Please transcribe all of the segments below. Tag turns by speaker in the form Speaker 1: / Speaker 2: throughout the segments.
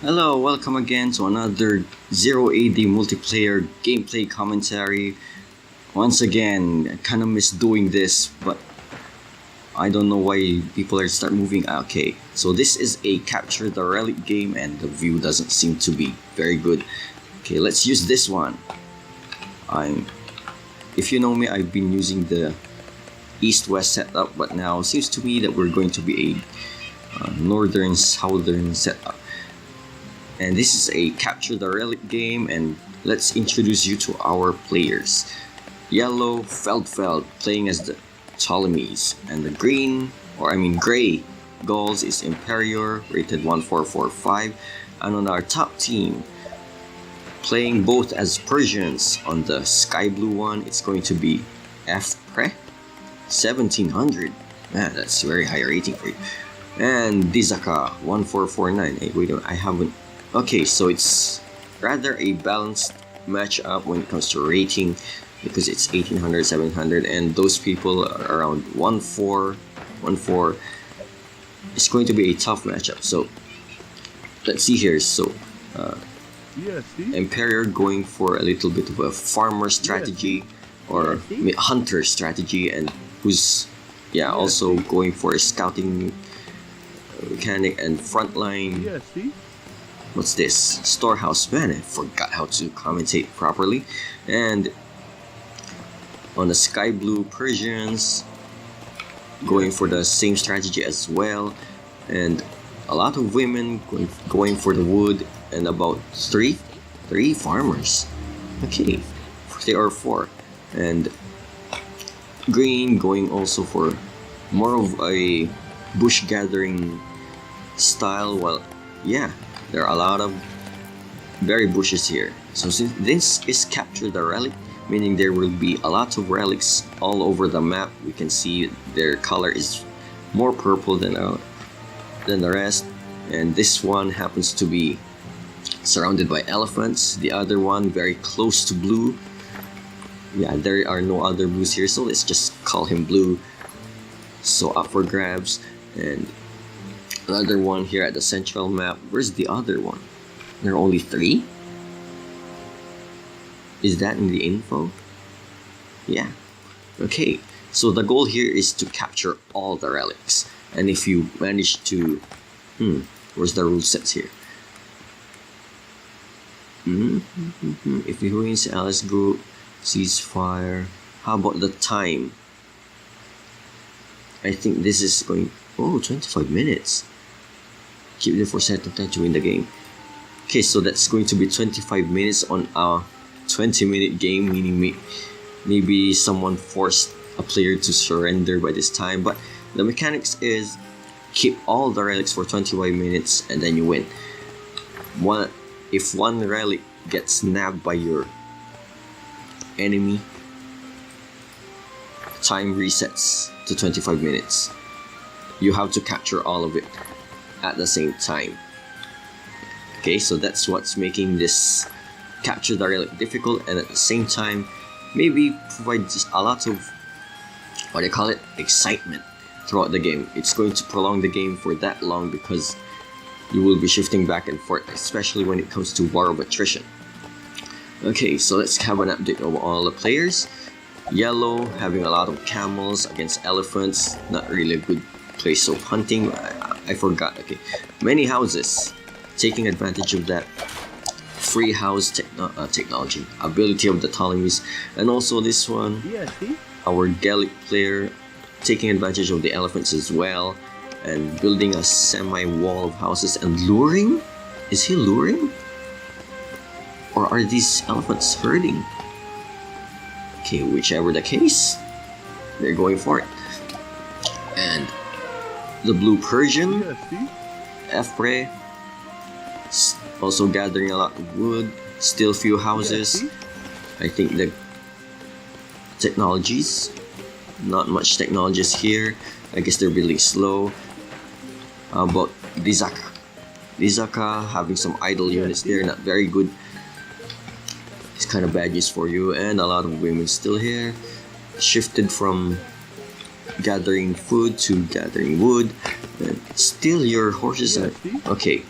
Speaker 1: Hello, welcome again to another Zero AD multiplayer gameplay commentary. Once again, I kind of miss doing this, but I don't know why people are start moving. Okay, so this is a Capture the Relic game and the view doesn't seem to be very good. Okay, let's use this one. If you know me, I've been using the east-west setup, but now it seems to me that we're going to be a northern-southern setup. And this is a Capture the Relic game, and let's introduce you to our players. Yellow, Feldfeld, playing as the Ptolemies, and the gray Gauls is Imperior, rated 1445, and on our top team, playing both as Persians, on the sky blue one, it's going to be F-Pre, 1700, man, that's a very high rating for you, and Dizaka, 1449, hey, wait, I haven't. Okay, so it's rather a balanced matchup when it comes to rating because it's 1800, 700, and those people are around 1-4, 1-4. It's going to be a tough matchup. So let's see here. So Imperior going for a little bit of a farmer strategy or hunter strategy, and who's also going for a scouting mechanic and frontline. What's this? Storehouse. Man, I forgot how to commentate properly. And on the sky blue, Persians going for the same strategy as well. And a lot of women going for the wood, and about three farmers. Okay, 3 or 4. And green going also for more of a bush gathering style. Well, yeah, there are a lot of berry bushes here. So since this is Capture the Relic, meaning there will be a lot of relics all over the map, we can see their color is more purple than the rest. And this one happens to be surrounded by elephants. The other one very close to blue. Yeah, there are no other blues here, so let's just call him blue. So up for grabs. And another one here at the central map. Where's the other one? There are only 3? Is that in the info? Yeah. Okay, so the goal here is to capture all the relics. And if you manage to... where's the rule sets here? If you win Alice group, ceasefire. How about the time? I think this is going... 25 minutes. Keep the for set of time to win the game. Okay, so that's going to be 25 minutes on a 20-minute game, meaning maybe someone forced a player to surrender by this time. But the mechanics is keep all the relics for 25 minutes and then you win. If one relic gets nabbed by your enemy, time resets to 25 minutes. You have to capture all of it at the same time. Okay, so that's what's making this Capture the Relic difficult, and at the same time maybe provide just a lot of excitement throughout the game. It's going to prolong the game for that long because you will be shifting back and forth, especially when it comes to War of Attrition. Okay, so let's have an update of all the players. Yellow having a lot of camels against elephants, not really a good place of hunting. I forgot. Okay, many houses, taking advantage of that free house technology ability of the Ptolemies. And also this one, our Gallic player taking advantage of the elephants as well and building a semi-wall of houses and luring. Is he luring, or are these elephants herding? Okay, whichever the case, they're going for it. And the blue Persian, F-Pre, also gathering a lot of wood, still few houses. I think the technologies, not much technologies here. I guess they're really slow. How about Dizaka? Dizaka having some idle units there, not very good. It's kind of bad news for you. And a lot of women still here. Shifted from gathering food to gathering wood. And still your horses are... Okay.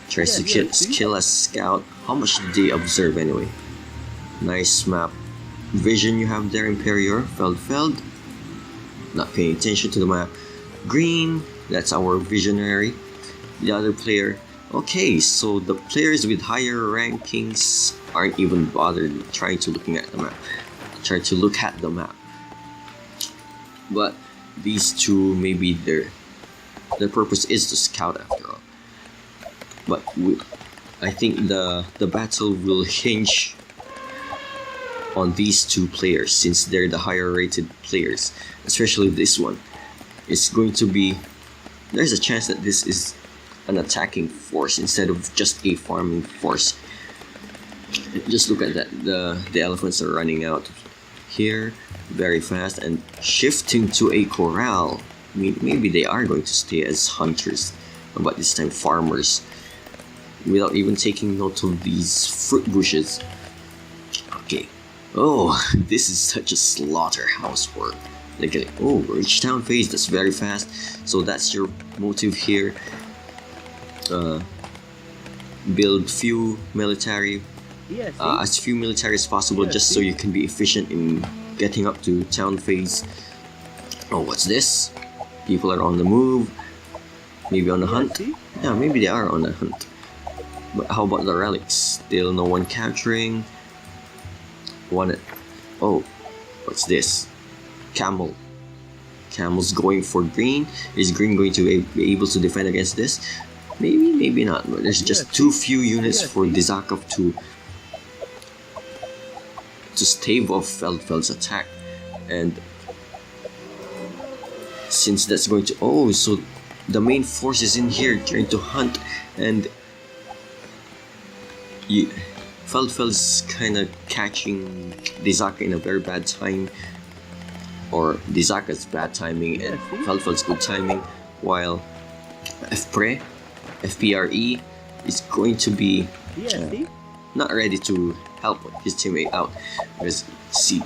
Speaker 1: Tries to kill a scout. How much did they observe anyway? Nice map vision you have there, Imperior. Feld. Not paying attention to the map. Green, that's our visionary. The other player. Okay, so the players with higher rankings aren't even bothered trying to look at the map. But these two, maybe their purpose is to scout after all. But I think the battle will hinge on these two players, since they're the higher rated players, especially this one. It's going to be, there's a chance that this is an attacking force instead of just a farming force. Just look at that, the elephants are running out here very fast and shifting to a corral. I mean, maybe they are going to stay as hunters, but this time farmers, without even taking note of these fruit bushes. Okay. Oh, this is such a slaughterhouse work. Look at it. Oh, reach town phase. That's very fast. So that's your motive here. Build few military, as few military as possible, just so you can be efficient in getting up to town phase. Oh, what's this? People are on the move. Maybe on the hunt. Yeah, maybe they are on the hunt. But how about the relics? Still no one capturing. Oh, what's this? Camel. Camel's going for green. Is green going to be able to defend against this? Maybe, maybe not. But there's just too few units for Dizakov to stave off Feldfeld's attack. And since that's going to... Oh, so the main force is in here trying to hunt, and Feldfeld's kind of catching Dizaka in a very bad time, or Dizaka's bad timing and Feldfeld's good timing, while FPRE is going to be not ready to help his teammate out. Because see,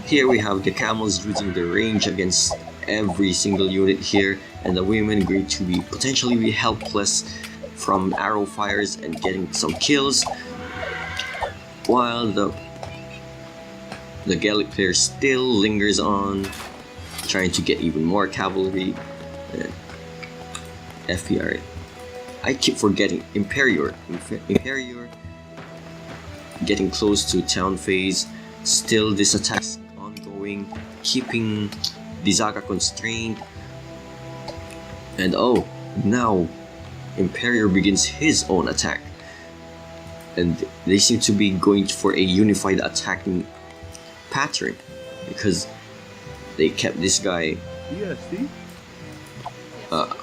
Speaker 1: here we have the camels using the range against every single unit here, and the women going to be potentially helpless from arrow fires and getting some kills, while the Gallic player still lingers on, trying to get even more cavalry. And FPRA, I keep forgetting Imperior getting close to town phase. Still this attack's ongoing, keeping Dizaka constrained. And oh, now Imperior begins his own attack, and they seem to be going for a unified attacking pattern, because they kept this guy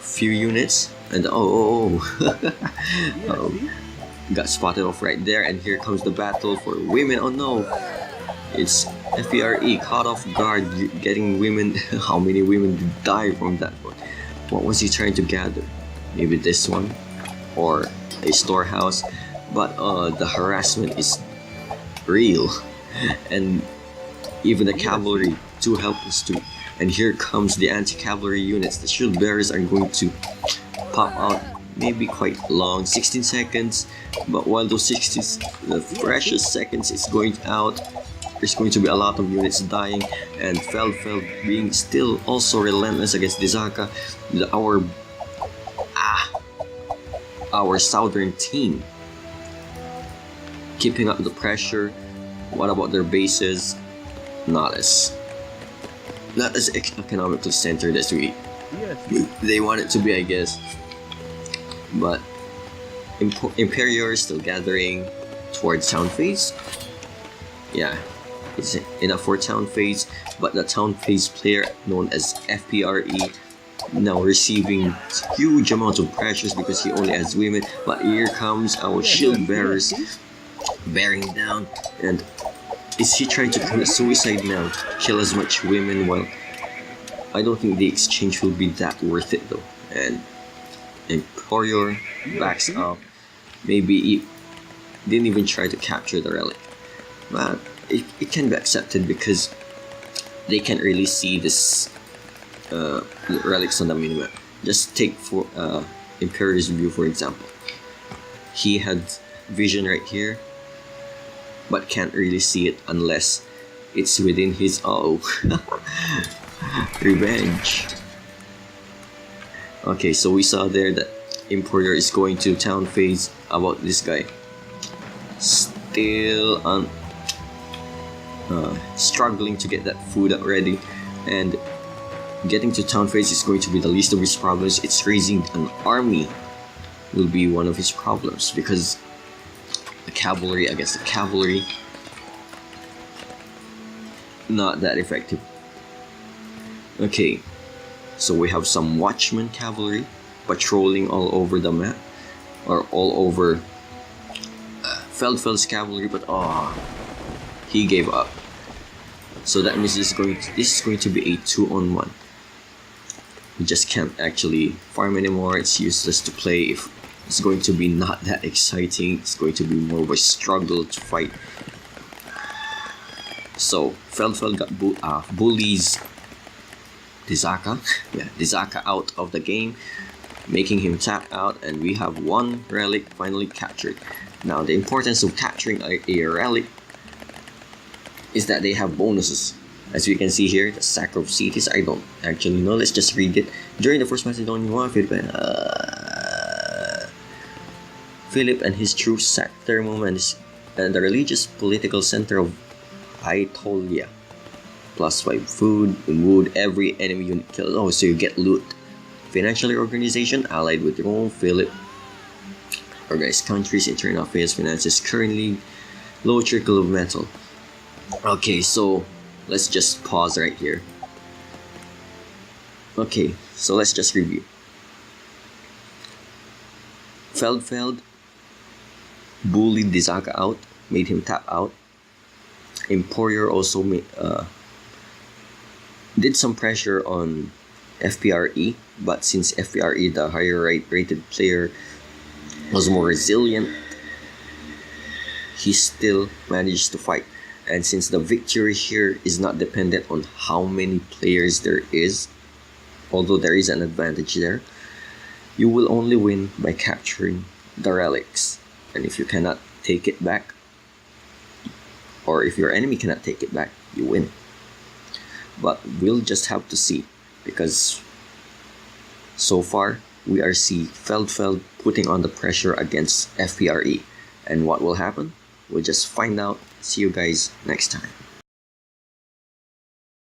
Speaker 1: few units, and got spotted off right there. And here comes the battle for women. Oh no, it's FPRE caught off guard, getting women. How many women die from that one? What was he trying to gather? Maybe this one, or a storehouse. But the harassment is real, and even the cavalry too helpless too. And here comes the anti-cavalry units. The shield bearers are going to pop out, maybe quite long, 16 seconds. But while those 60, the precious seconds is going out, there's going to be a lot of units dying, and Feldfeld being still also relentless against Dizaka. Our southern team keeping up the pressure. What about their bases? Not as economically centered as they want it to be, I guess. But Imperior is still gathering towards town phase. Yeah, it's enough for town phase, but the town phase player known as FPRE now receiving huge amounts of pressures because he only has women. But here comes our shield bearers bearing down, and is he trying to commit suicide now? Kill as much women? Well, I don't think the exchange will be that worth it though. And Emporior backs up. Maybe he didn't even try to capture the relic. But it can be accepted because they can't really see this relics on the minimap. Just take for Imperior's view, for example. He had vision right here, but can't really see it unless it's within his... Oh, revenge. Okay, so we saw there that Importer is going to town phase about this guy. Still struggling to get that food up ready, and getting to town phase is going to be the least of his problems. It's raising an army will be one of his problems, because the cavalry against the cavalry, not that effective. Okay, so we have some watchman cavalry patrolling all over the map, or all over Feldfeld's cavalry, but he gave up. So that means this is going to be a 2-on-1. We just can't actually farm anymore. It's useless to play if it's going to be not that exciting. It's going to be more of a struggle to fight. So Feldfeld got bullies Dizaka, Dizaka out of the game, making him tap out, and we have one relic finally captured. Now the importance of capturing a relic is that they have bonuses. As we can see here, the Sack of Cities, I don't actually know, let's just read it. During the First Macedonian War, Philip and his troops sacked Thermum and the religious political center of Aetolia. +5 food and wood, every enemy unit killed. Oh, so you get loot. Financial organization, allied with Rome, Philip. Organized countries, internal affairs, finances, currently low trickle of metal. Okay, so let's just pause right here. Okay, so let's just review. Feldfeld bullied Dizaka out, made him tap out. Emporior also did some pressure on FPRE, but since FPRE, the higher rated player, was more resilient, he still managed to fight. And since the victory here is not dependent on how many players there is, although there is an advantage there, you will only win by capturing the relics. And if you cannot take it back, or if your enemy cannot take it back, you win. But we'll just have to see, because so far we are seeing Feldfeld putting on the pressure against FPRE. And what will happen? We'll just find out. See you guys next time.